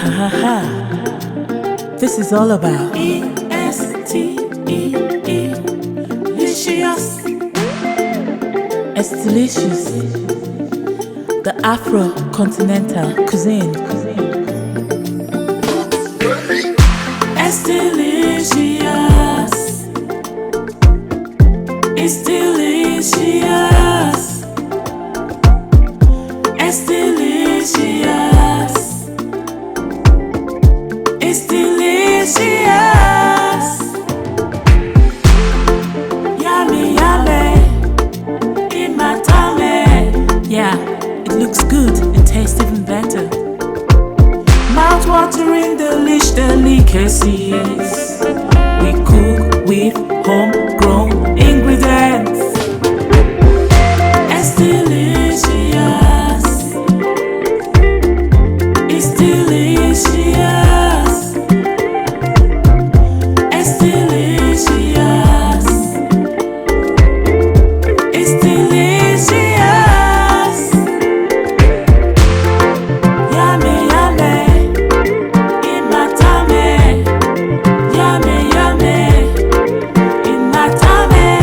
Ha ha ha. This is all about EsteeLicious. EsteeLicious, the Afro-continental cuisine. EsteeLicious, EsteeLicious, EsteeLicious, EsteeLicious. Yummy, yummy, in my tummy. Yeah, it looks good and tastes even better. Mouth-watering delicacies. We cook with homegrown ingredients. EsteeLicious, EsteeLicious, EsteeLicious, EsteeLicious. Yummy, yummy, in my tummy. Yummy, yummy, in my tummy.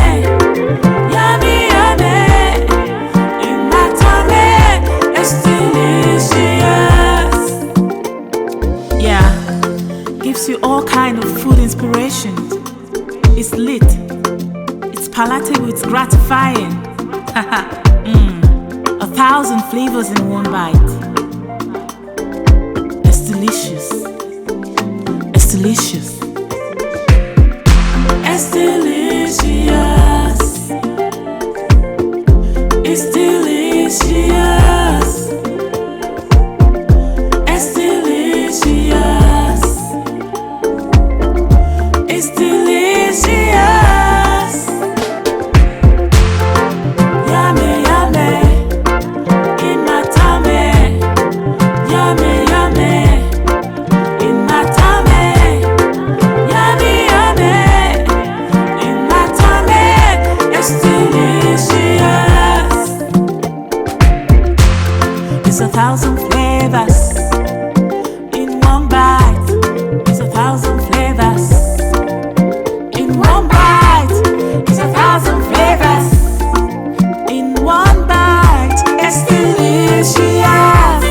Yummy, yummy, in my tummy. EsteeLicious. Yeah, gives you all kind of food inspiration. It's lit, it's palatable, it's gratifying. 1,000 flavors in one bite. EsteeLicious, EsteeLicious, EsteeLicious, EsteeLicious, EsteeLicious, EsteeLicious. Yummy, yummy, in my tummy. Yummy, yummy, in my tummy. Yummy, yummy, in my tummy. EsteeLicious. It's 1,000 flavors in one bite. It's 1,000 flavors in one bite. It's 1,000 flavors in one bite. EsteeLicious.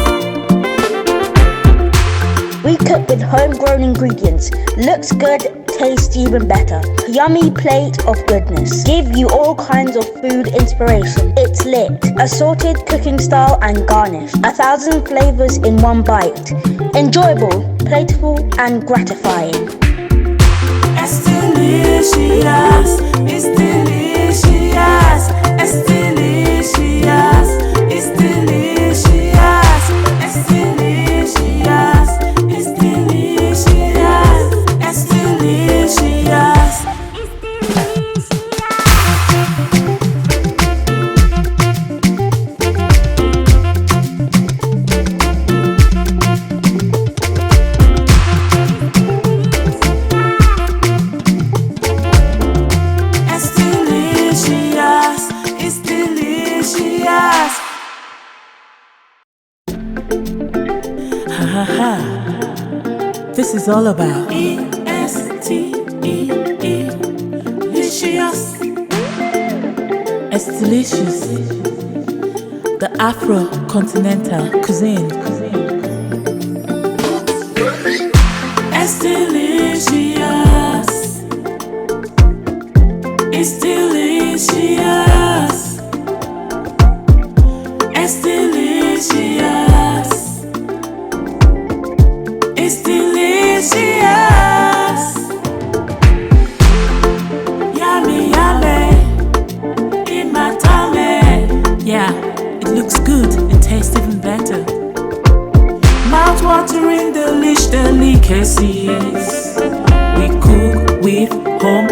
We cook with homegrown ingredients. Looks good, tastes even better. Yummy plate of goodness. Give you all kinds of food inspiration. It's lit. Assorted cooking style and garnish. 1,000 flavors in one bite. Enjoyable, playful and gratifying. EsteeLicious, EsteeLicious, EsteeLicious, EsteeLicious, EsteeLicious, EsteeLicious, EsteeLicious. EsteeLicious, EsteeLicious. Ha ha ha. This is all about EsteeLicious. EsteeLicious, the Afro-continental cuisine. EsteeLicious, EsteeLicious, EsteeLicious, EsteeLicious. Yummy, yummy, in my tummy. Yeah, it looks good and tastes even better. Mouth-watering delicacies. We cook with home